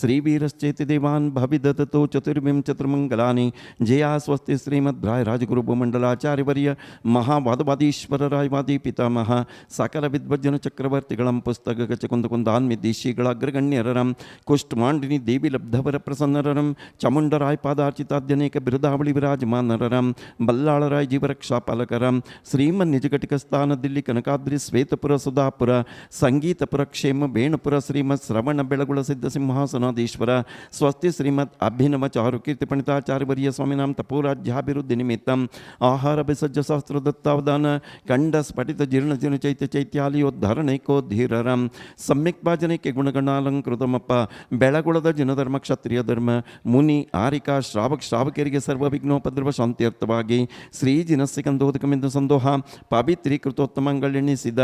श्रीवीरश्चेति देवान् भविदत्तो चतुर्विंशतिर्मङ्गलानि जया स्वस्ति श्रीमद्भ्राय राजगुरुभूमण्डलाचार्यवर्य महावादवादीश्वर रायवादी पितामह सकल विद्वज्जन चक्रवर्तिगळं पुस्तकगचकुन्दकुन्दान्मिदिशीगळाग्रगण्यररं कुष्ठमाण्डिनी देवी लब्धवर प्रसन्नररं चामुण्डराय पादार्चिताद्यनेक बिरुदावळि विराजमानररं बल्लाळराय जीवरक्षापालकरं श्रीमन्निजघटिकस्थान दिल्ली कनकाद्रि श्वेतपुर सुधापुर संगीतपुर क्षेम वेणुपुर श्रीमत् श्रवण बेळगुळ सिद्ध सिंहासनाधीश्वर स्वस्ति श्रीमत् अभिनव चारुकीर्ति पंडिताचार्यवर्य स्वामिनां तपोराज्याभिवृद्धि निमित्तम् आहार विसज्ज सहस्र दत्तावदान खंड स्फटित जीर्ण जीर्ण चैत्य चैत्यालयोद्धरणैकोद्धीररं सम्यक् वाजनैके गुणगणालंकृतमप्प बेळगुळद जनधर्म क्षत्रिय धर्म मुनि आरिका श्रावक ಶ್ರಾವಕರಿಗೆ ಸರ್ವ ವಿಘ್ನೋಪದ್ರವ ಶಾಂತ್ಯರ್ಥವಾಗಿ ಶ್ರೀ ಜಿನಸ್ಸಿಕಂದೋದಕಮಿಂದ ಸಂದೋಹ ಪವಿತ್ರೀಕೃತೋತ್ತಮಗಳೆನಿಸಿದ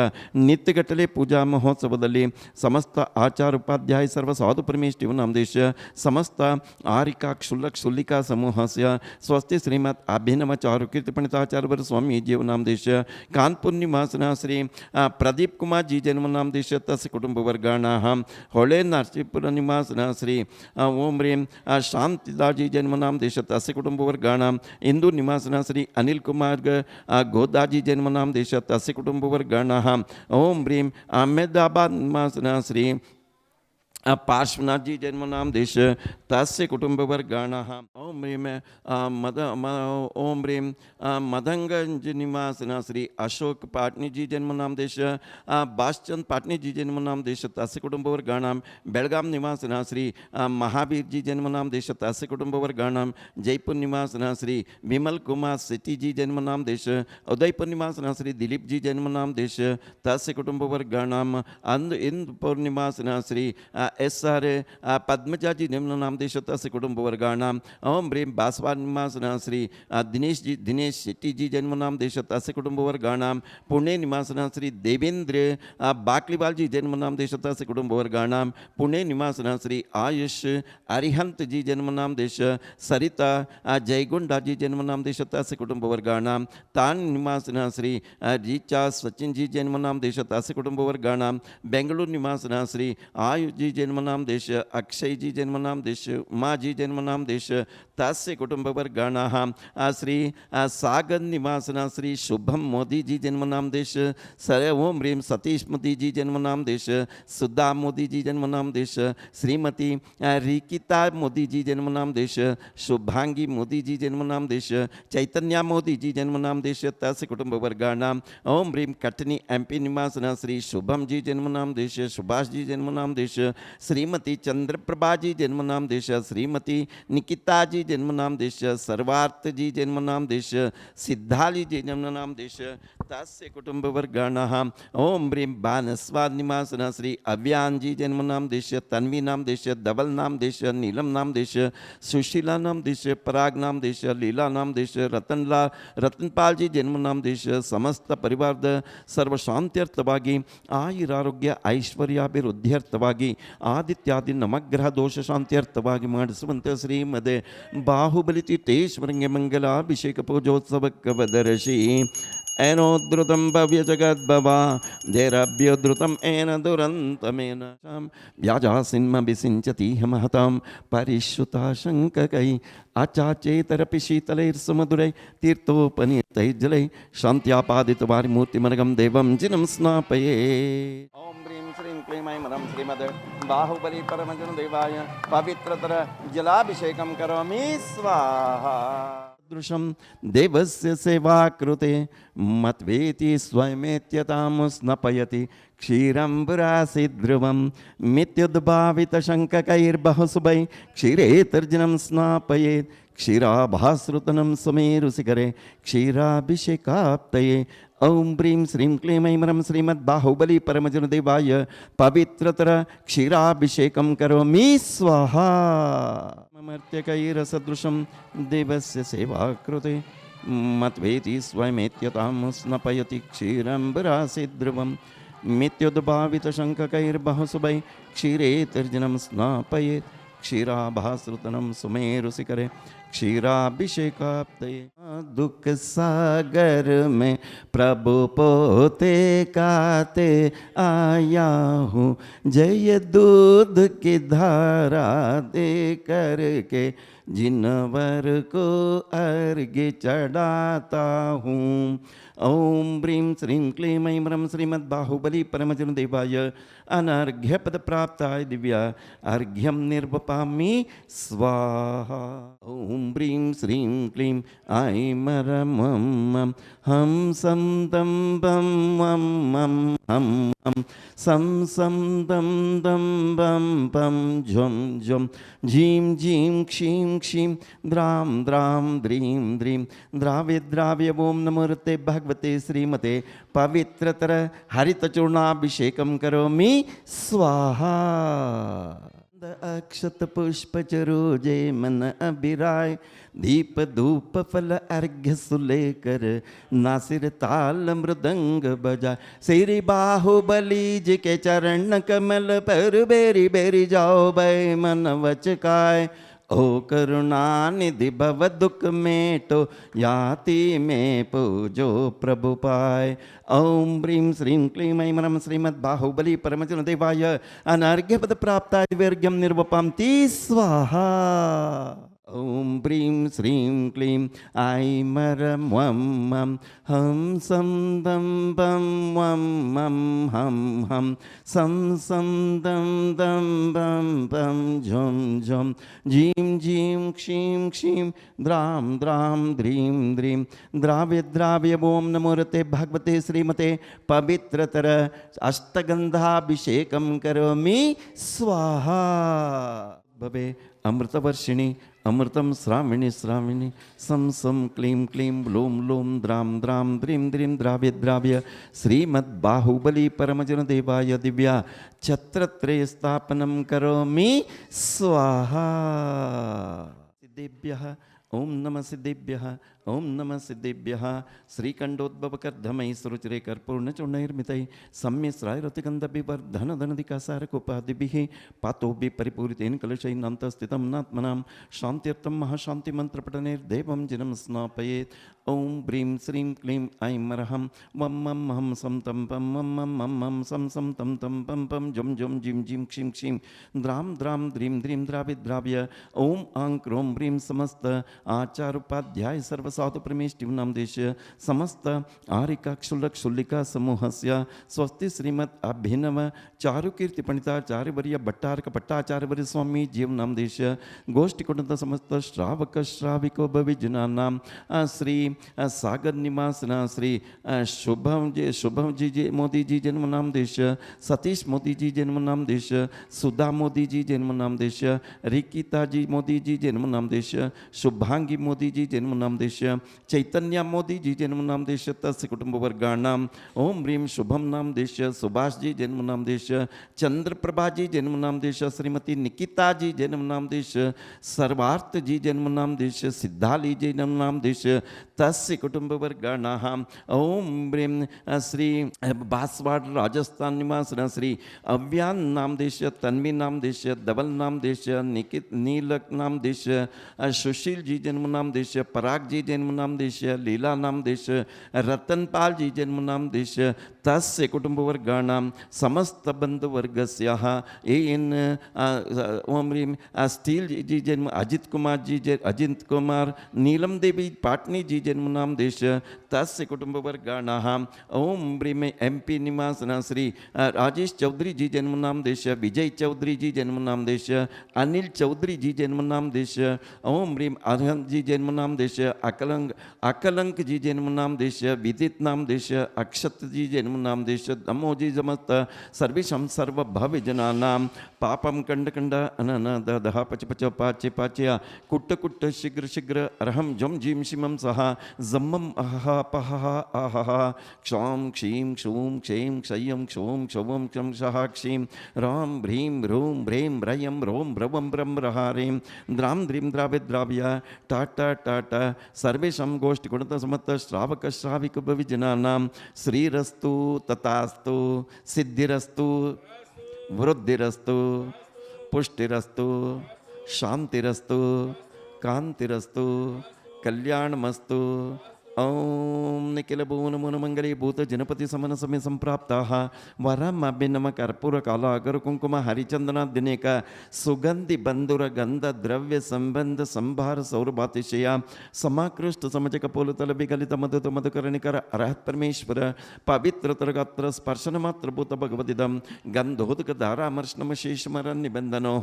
ನಿತ್ಯಗಟ್ಟಲೆ ಪೂಜಾ ಮಹೋತ್ಸವದಲ್ಲಿ ಸಮಸ್ತ ಆಚಾರ ಉಪಾಧ್ಯಾಯ ಸರ್ವ ಸಾಧು ಪರಮೇಶ್ವರ ನಾಮದೇಶ ಸಮಸ್ತ ಆರಿಕಾ ಕ್ಷುಲ್ಲಕ ಶುಲ್ಲಿಕಾ ಸಮೂಹಸ್ಯ ಸ್ವಸ್ತಿ ಶ್ರೀಮತ್ ಅಭಿನವ ಚಾರುಕೀರ್ತಿ ಪಂಡಿತಾಚಾರ್ಯवर स्वामी जीव नामदेश कानपूर निवासना श्री प्रदीप कुमार जी जन्म नामदेश तस्य कुटुंब वर्गाणाः होळे नरसीपुर निवासना श्री ओम ह्रीं शांतिदाजी जन्म नामदेश तस्य कुटुंब वर्गाणां इंदूर निवासना श्री अनिल कुमार गोदाजी जन्म नामदेश तस्य कुटुंब वर्गाणाः ओम ह्रीं अहमदाबाद निवासना श्री पार्श्वनाथ जी जन्म नाम देश तस्य कुटुंब वर्गाणाः ओम ह्रीं मदंगंज निवासना श्री अशोक पाटनी जी जन्म नाम देश बासचंद पाटनी जी जन्म नाम देश तस्य कुटुंब वर्गाणां बेळगाम निवासना श्री महावीर जी जन्म नाम देश तस्य कुटुंब वर्गाणां जयपुर निवासना श्री विमल कुमार सेठी जी जन्म नाम देश उदयपुर निवासना श्री दिलीप जी जन्म नाम देश तस्य कुटुंब वर्गाणां इंदुपुर निवासना श्री SR पद्मजा जी जन्म नाम देश तस्य कुटुंब वर्गाणां ओम ह्रीं बासवा निवासना श्री दिनेश शेट्टी जी जन्म नाम देश तस्य कुटुंब वर्गाणां पुणे निवासना श्री देवेंद्र बाकलीवाल जी जन्म नाम देश तस्य कुटुंब वर्गाणां पुणे निवासना श्री आयुष अरिहंत जी जन्म नाम देश सरिता जयगुंडा जी जन्म नाम देश तस्य कुटुंब वर्गाणां तान निवासना श्री रीचा सचिन जी जन्म नाम देश तस्य कुटुंब वर्गाणां बेंगलुरु निवासना श्री आयुष जी जन्म नाम देश अक्षय जी जन्म नाम देश उमा जी जन्म नाम देश तस्य कुटुंब वर्गाणाः श्री सागर निवासना श्री शुभम मोदी जी जन्म नाम देश ओम ह्रीं सतीश मोदी जी जन्म नाम देश सुधा मोदी जी जन्म नाम देश श्रीमती रिकिता मोदी जी जन्म नाम देश शुभांगी मोदी जी जन्म नाम देश चैतन्या मोदी जी जन्म नाम देश तस्य कुटुंब वर्गाणां ओम ह्रीं कटनी MP निवासना श्री शुभम जी जन्म नाम देश सुभाष जी जन्म नाम देश श्रीमती चंद्रप्रभा जी जन्म नाम देश श्रीमती निकिता जी जन्म नाम देश सर्वार्थ जी जन्म नाम देश सिद्धाली जी जन्म नाम देश तस्य कुटुंब वर्गाणाः ओम ह्रीं बानस्वाद निवासना श्री अव्यान जी जन्म नाम देश तन्वी नाम देश धवल नाम देश नीलम नाम देश सुशीला नाम देश पराग नाम देश लीला नाम देश रतनपाल जी जन्म नाम देश समस्त परिवार सर्व शांत्यर्थವಾಗಿ ಆಯುರಾರೋಗ್ಯ ಐಶ್ವರ್ಯಾಭಿವೃದ್ಧ್ಯರ್ಥವಾಗಿ ಆದಿತ್ಯಾದಿ ನವಗ್ರಹ ದೋಷ ಶಾಂತ್ಯರ್ಥವಾಗಿ ಮಾಡಿಸುವಂತೆ ಶ್ರೀಮದೆ ಬಾಹುಬಲಿ ತೀರ್ಥೇಶ್ವರಂಗೆ ಮಂಗಲಾಭಿಷೇಕ ಪೂಜೋತ್ಸವಕ್ಕವದರ್ಶಿ ಏನೋದ್ರುತಂ ಭವ್ಯ ಜಗದ್ಭವ ಧೈರಭ್ಯೋದ್ರುತಂ ಏನ ದುರಂತಮೇನ ವ್ಯಾಜಾಸಿನ್ಮ ವಿಸಿಂಚತಿ ಮಹತಾಂ ಪರಿಶ್ರುತಾ ಶಂಕಕೈ ಆಚಾಚೇತರಪಿ ಶೀತಲೈರ್ಸುಮಧುರೈ ತೀರ್ಥೋಪನೀತೈರ್ಜಲೈ ಶಾಂತ್ಯಾಪಾದಿತವಾರಿ ಮೂರ್ತಿಮನಗಂ ದೇವಂ ಜಿನಂ ಸ್ನಾಪಯೇ ಓಂ ह्रीं श्रीं क्लीं ऐं मदं श्रीमद् बाहुबली परमजन देवाय पवित्रतर जलाभिषेकं करोमि स्वाहा दृशं देवस्य सेवाकृते मत्वेति स्वयमेत्यतां स्नपयति क्षीरम्बुरासीद्ध्रुवं मित्युद्भावितशङ्ककैर्बहुशुभै क्षीरेतर्जनं स्नापयेत् क्षीराभासृतनं सुमेरुशिखरे क्षीराभिषेकाप्तये ओम ह्रीं श्रीं क्लीं ऐं मरं श्रीमद्बाहुबली परमजनदेवाय पवित्रतर क्षीराभिषेकं करोमि स्वाहा ममर्त्यकैरसदृशं देवस्य सेवाकृते मत्वेति स्वयमेत्यतां स्नपयति क्षीरम्बुरासीद्ध्रुवं मित्युद्भावितशङ्ककैर्बहुशुभै क्षीरेतर्जनं स्नापयेत् क्षीराभासृतनं सुमेरुशिखरे क्षीराभिषेकाप्तये दुख सागर में प्रभु पोते काते आया हूँ, जय दूध की धारा दे करके जिनवर को अर्घ्य चढ़ाता हूँ। ओम ब्रीं श्रीं क्लीं ऐं ह्रीं श्रीमद्बाहुबली परमजनदेवाय अनर्घ्यपद प्राप्ताय दिव्या अर्घ्यं निर्वपामि स्वाहा। ओम ब्रीं श्रीं क्लीं ऐं ह्रं हम सं दं बं वं मं हम हम सं दं दं बं बं झं झं झीं झीं क्षीं क्षीं द्रां द्रां द्रीं द्रीं द्राव्य द्राव्य ओम नमोते भगवते श्रीमते पवित्रतर हरितचूर्णाभिषेकं करोमि स्वाहा। अक्षत पुष्प चरोजे मन अभिराय दीप धूप फल अर्घ्य सुलेकर नासिर ताल मृदंग बजा श्री बाहुबली जी के चरण कमल पर बेरी बेरी जाओ बै मन वचकाय। ओ करुणानिधि भव दुख में तो याति में पूजो प्रभु पाय। ओम ब्रीं श्रीं क्लीं ऐं ह्रं श्रीमद्बाहुबली परमजनदेवाय अनर्घ्यपद प्राप्ताय वर्घ्यं निर्वपामि स्वाहा। ओम ब्रीं श्रीं क्लीं ऐं ह्रं वं हम सं दं बं वं मं हम हम सं दं दं बं बं झं झं झीं झीं क्षीं क्षीं द्रां द्रां द्रीं द्रीं द्राव्य द्राव्य ओम नमोते भगवते श्रीमते पवित्रतर अष्टगंधाभिषेकं करोमि स्वाहा। भवे अमृतवर्षिणी अमृतं श्राविणी श्राविणी सं सं क्लीं क्लीं ब्लूं ब्लूं द्रां द्रां द्रीं द्रीं द्राव्य द्राव्य श्रीमद्बाहुबली परमजनदेवाय दिव्या छत्रत्रय स्थापनं करोमि स्वाहा। सिद्धेभ्यः ओम नमः सिद्धेभ्यः ओम नमः सिद्धेभ्यः श्रीकंडोद्भवकर्धमयि सुरुचिरे कर्पूर्णचूर्णैर्मितैः सम्यस्रायरतिगन्धविवर्धनधनधिकासारकोपादिभिः पातोभिः परिपूरितेन कलशैर्नान्तस्थितं नात्मनां शान्त्यर्थं महाशान्तिमन्त्रपठनैर्देवं जिनं स्नापयेत्। ओम ब्रीं श्रीं क्लीं ऐं ह्रं वं मं हम सं तं पं मं मं मं मं सं सं तं तं पं पं झं झं झीं झीं क्षीं क्षीं द्रां द्रां द्रीं द्रीं द्राव्य द्राव्य ओम आं क्रों ब्रीं समस्त आचार्योपाध्याय सर्वसाधु प्रमेष्टिं नाम देश समस्त आरिका क्षुल्लक क्षुल्लिका समूहस्य स्वस्ति श्रीमद अभिनव चारुकीर्ति पंडिताचार्यवर्य भट्टारक भट्टाचार्यवर्य स्वामी जीव नाम देश गोष्ठी कुटुंब समस्त श्रावक श्राविको भविजनानां श्री सागर निवासना श्री शुभम जी मोदी जी जन्म नाम देश सतीश मोदी जी जन्म नाम देश सुधा मोदी जी जन्म नाम देश रिकिता जी मोदी जी जन्म नाम देश शुभांगी मोदी जी जन्म नाम देश चैतन्य मोदी जी जन्म नाम देश तस्य कुटुंब वर्गाणाम ओम ह्रीं शुभम नाम देश सुभाष जी जन्म नाम देश चंद्रप्रभा जी जन्म नाम देश श्रीमती निकिता जी जन्म नाम देश सर्वार्थ जी जन्म नाम देश सिद्धाली जी जन्म नाम देश तस्य कुटुंब वर्गाणाम ओम ह्रीं श्री बांसवाड़ राजस्थान निवासना श्री अव्यान नाम देश तन्वी नाम देश धवल नाम देश निकित नीलक नाम देश सुशील जी जन्म नाम देश पराग जी जन्म नाम देश लीला नाम देश रतनपाल जी जन्म नाम देश तस्य कुटुंब वर्गाणाम समस्त बंधु वर्गस्याः एन ओम ह्रीं स्टील जी जन्म अजित कुमार नीलम देवी पाटनी जी जन्म नाम देश तस्य कुटुंब वर्गाणाम ओम ह्रीं MP निवासना श्री राजेश चौधरी जी जन्म नाम देश विजय चौधरी जी जन्म नाम देश अनिल चौधरी जी जन्म नाम देश ओम ह्रीं अरहंत जी जन्म नाम देश अकलंक जी जन्म नाम देश विदित नाम देश अक्षत जी जन्म नाम देश नमो जी समस्त सर्वेषां सर्वभव जनानां पापम कंड कंड अनन दह पच पच पाचे पाचया कुट्ट कुट्ट शीघ्र शीघ्र अरहम जम जीम शिमम सहा जम्मम अहहा पहहा आहहा क्षौम क्षीम क्षूम क्षेम क्षयम क्षोम क्षवम क्षम सहा क्षीम राम ह्रीं ह्रूं भ्रें भ्रयं रोम भ्रवं ब्रह्म रहारें द्राम द्रीं द्राव्य द्राव्य टाटा टाटा सर्वेषां गोष्ठी गुणत समस्त श्रावक श्राविक भविजनानां श्रीरस्तु तथास्तु सिद्धिरस्तु वृद्धिरस्तु पुष्टिरस्तु शांतिरस्तु कांतिरस्तु कल्याणमस्तु। ओम निखिल भुवन मुन मंगले भूत जनपति समन समय संप्राप्ता वरम अभिनम कर्पूर काला अगर कुंकुम हरिचंदना दिनेक सुगंधि बंधुर गंध द्रव्य संबंध संभार सौरभातिशया समाकृष्ट समजक पोलतल विगलित मधुत मधुकरणिकर अरहत परमेश्वर पवित्र तरगात्र स्पर्शन मात्र भूत भगवदिदम गंधोदक धारामर्शनम शेषमरन निबंधनो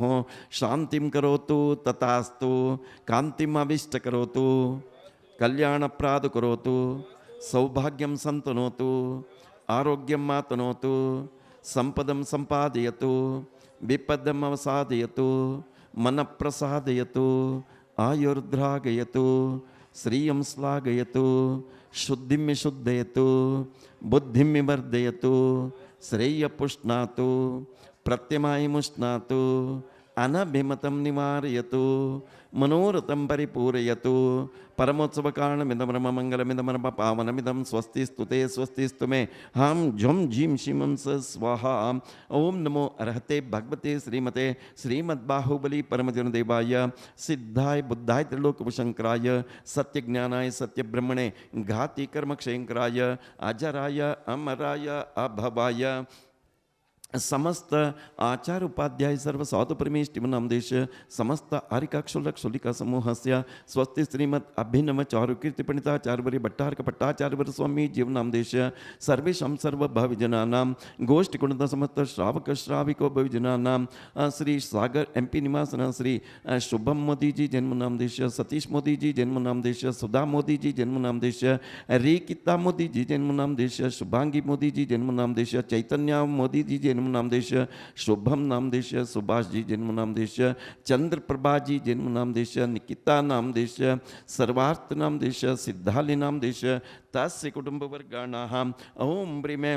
शांतिम करोतु तथास्तु कांतिम अभिष्ट करोतु कल्याणप्राद करोतु सौभाग्यं संतनोतु आरोग्यं मातनोतु संपदं संपादयतु विपदम् अवसादयतु मनप्रसादयतु आयुर्द्रागयतु श्रियं श्लाघयतु शुद्धिं शुद्धयतु बुद्धिं वर्धयतु श्रेयपुष्णातु प्रत्यमायमुष्णातु अनभिमतं निवारयतु मनोरथं परिपूरयतु परमोत्सव कारणमिदं ब्रह्ममङ्गलमिदं पावनमिदं स्वस्ति स्तुते स्वस्ति स्तुमे हम झुम झीम शिमं स स्वाहा। ओम नमो अर्हते भगवते श्रीमते श्रीमद्बाहुबली परमजनदेवाय सिद्धाय बुद्धाय त्रिलोकशंकराय सत्यज्ञानाय सत्यब्रह्मणे घाति कर्मक्षयंकराय अजराय अमराय अभवाय समस्त आचार उपाध्याय सर्व साधु परमेष्टि नामदेश समस्त आरिकाक्षुलक्षुलिका समूह से स्वस्ति श्रीमद अभिनव चारु कीर्ति पंडिताचार्य भट्टारक भट्टाचार्य स्वामी जीव नामदेश सर्वेशा सर्व भविजनानां गोष्ठी कुंड समस्त श्रावक श्राविको भविजनानां श्री सागर MP निवासन श्री शुभम मोदी जी जन्म नामदेश सतीश मोदी जी जन्म नामदेश सुधा मोदी जी जन्म नामदेश रिकिता मोदी जी जन्म नामदेश शुभांगी मोदी जी जन्म नामदेश चैतन्य मोदी जी जन्म नामदेश शुभम नामदेश सुभाष जी जन्म नामदेश चंद्र प्रभा जी जन्म नामदेश निकिता नामदेश सर्वार्थ नामदेश सिद्धाली नामदेश तस्य कुटुंब वर्गाणां ओम ब्रीमे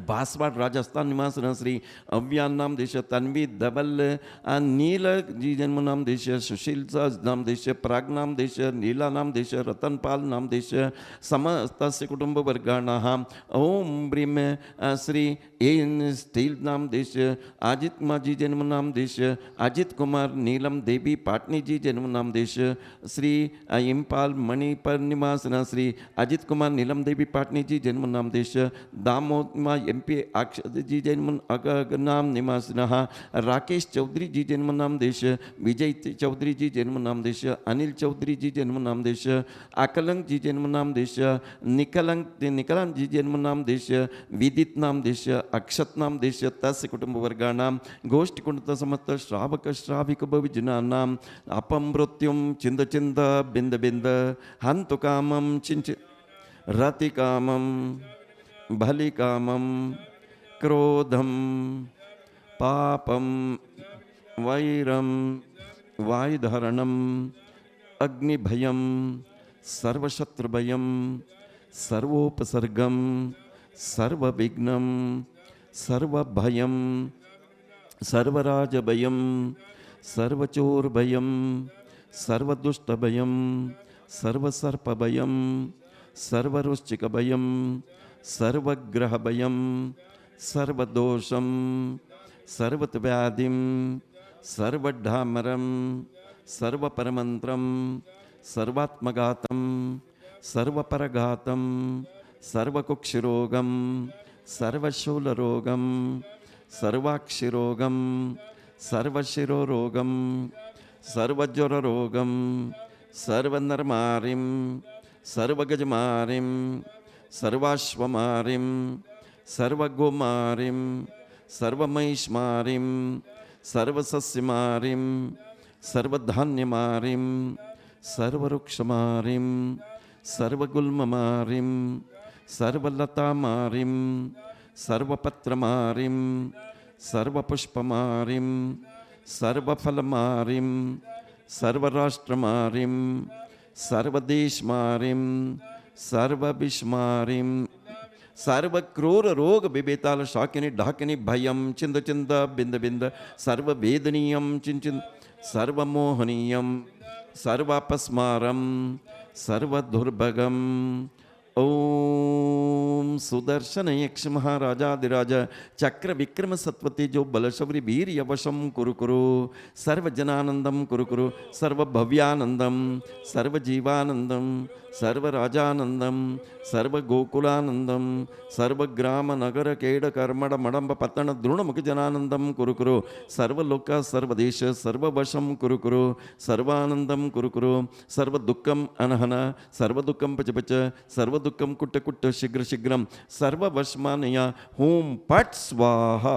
बांसवाड़ राजस्थान निवास श्री अव्यान नाम देश तन्वी धबल नील जी जन्म नाम देश सुशील नाम देश प्राग नाम देश नीला नाम देश रतनपाल नाम देश समस्त कुटुंब वर्गाणां ओम ब्रीम श्री एन स्टील नाम देश अजित कुमार जी जन्म नाम देश अजित कुमार नीलम देवी पाटनी जी जन्म नाम देश श्री इम्पाल मणिपर निवास श्री अजित कुमार नीलम देवी पाटनी जी जन्म नाम देश दामोद MP अक्षत जी जन्म नाम निवासिनः राकेश चौधरी जी जन्म नाम देश विजय चौधरी जी जन्म नाम देश अनिल चौधरी जी जन्म नाम देश अकलंक जी जन्म नाम देश निकलंक जी जन्म नाम देश विदित नाम देश अक्षत नाम देश तस्य कुटुंब वर्गाणां गोष्ठी कुंडत समस्त श्रावक श्राविक भविजनानां अपमृत्युं चिंद चिंद बिंद बिंद हंतु कामं चिंच रति कामं भलिकामं क्रोधं पापं वैरं वायुधारणं अग्निभयं सर्वशत्रुभयं सर्वोपसर्गं सर्वविघ्नं सर्वभयं सर्वराजभयं सर्वचोरभयं सर्वदुष्टभयं सर्वसर्पभयं सर्वरुचिकभयं सर्वग्रहभयं सर्वदोषं सर्वव्याधिं सर्वढामरं सर्वपरमन्त्रं सर्वात्मघातं सर्वपरघातं सर्वकुक्षिरोगं सर्वशूलरोगं सर्वाक्षिरोगं सर्वशिरोरोगं सर्वज्वररोगं सर्वनरमारिं सर्वगजमारिं सर्वाश्वमारिं सर्वगोमारिं सर्वमहिष्मारिं सर्वसस्यमारिं सर्वधान्यमारिं सर्ववृक्षमारिं सर्वगुल्ममारिं सर्वलतामारिं सर्वपत्रमारिं सर्वपुष्पमारिं सर्वफलमारिं सर्वराष्ट्रमारिं सर्वदेशमारिं सर्वविस्मारिं सर्वक्रूर रोग बिबेताल शाकिनी ढाकिनी भयं चिंद चिंद बिंद बिंद सर्ववेदनीयं चिंचिन सर्वमोहनीयं सर्वापस्मारं सर्वदुर्भगं ओम सुदर्शन यक्ष महाराजाधिराज चक्र विक्रम सत्वती जो बलशौरी वीर यवशम कुरु कुरु सर्वजनानंदम कुरु कुरु सर्वभव्यानंदम सर्वजीवानंदम सर्वराजानंदम सर्वगोकुलानंदम सर्वग्राम नगर केड कर्मण मडंब पत्तन द्रोणमुख जनानंदम कुरु कुरु सर्वलोक सर्वदेश सर्ववशम कुरु कुरु सर्वानंदम कुरु कुरु सर्वदुःखम अनहन सर्वदुःखम पच पच सर्वदुःखम कुट्ट कुट्ट शीघ्र शीघ्रम सर्ववशमानय हूं पट स्वाहा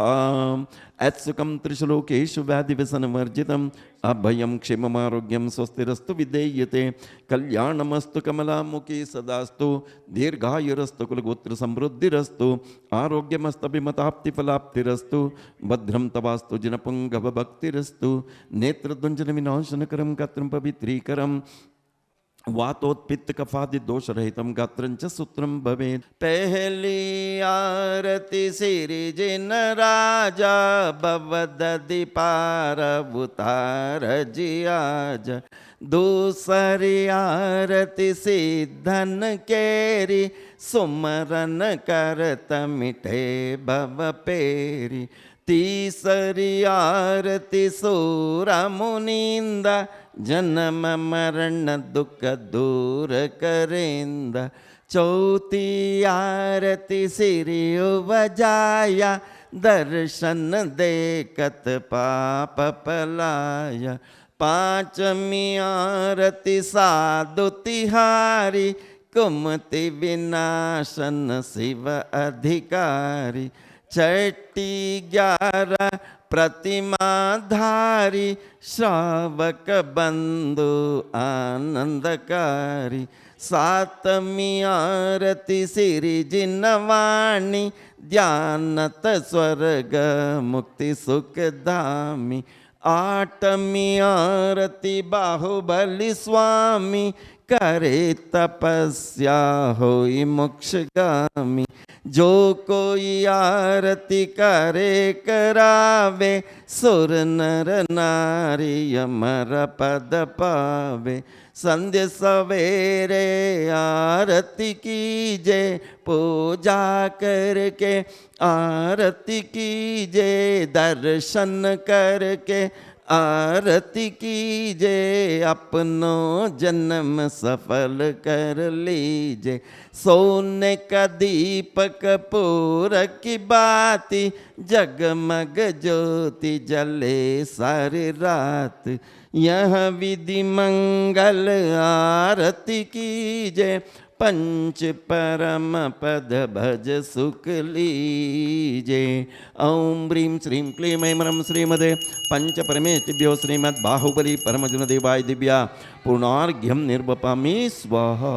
ऐत्सुकम त्रिशलोकेषु व्याधिव्यसनवर्जितम् अभयं क्षेममारोग्यं स्वस्तिरस्तु विधेयते कल्याणमस्तु कमलामुखी सदास्तु दीर्घायुरस्तु कुलगोत्र समृद्धिरस्तु आरोग्यमस्तभिमताप्तिफलाप्तिरस्तु भद्रं तवास्तु जिनपुङ्गवभक्तिरस्तु नेत्रदुञ्जनविनाशनकरं गात्रं पवित्रीकरं वातोत्पित्त कफादि दोष रहितम गात्रंच सूत्रम भवेत्। पहली आरती श्री जिन राजा भवदधि पार उतार जी आज। दूसरी आरती सिद्धन केरी सुमरन करत मिटे भव पेरी। तीसरी आरती सूर मुनिंदा जन्म मरण दुख दूर करेंदा। चौथी आरती श्री बजाया दर्शन देखत पाप पलाया। पांचमी आरती साधु तिहारी कुमति विनाशन शिव अधिकारी। छठी 11 प्रतिमाधारी श्रावक बंधु आनंदकारी। 7वीं आरती श्री जिनवाणी ध्यानत स्वर्ग मुक्ति सुख धामी। 8वीं आरती बाहुबली स्वामी करे तपस्या होई मोक्षगामी। जो कोई आरती करे करावे सुर नर नारी अमर पद पावे। संध्या सवेरे आरती कीजे पूजा करके आरती कीजे दर्शन करके आरती कीजे अपनो जन्म सफल कर लीजे। सोने का दीपक पूर की बाती जगमग ज्योति जले सारी रात। यह विधि मंगल आरती कीजे पंच परम पद भज सुख लीजे। ओम ह्रीं श्रीं क्लीं ऐं ह्रं श्रीमदे पंच परमेष्टिभ्यो श्रीमद् बाहुबली परमजुन देवाय दिव्या पूर्णार्घ्यं निर्वपामि स्वाहा।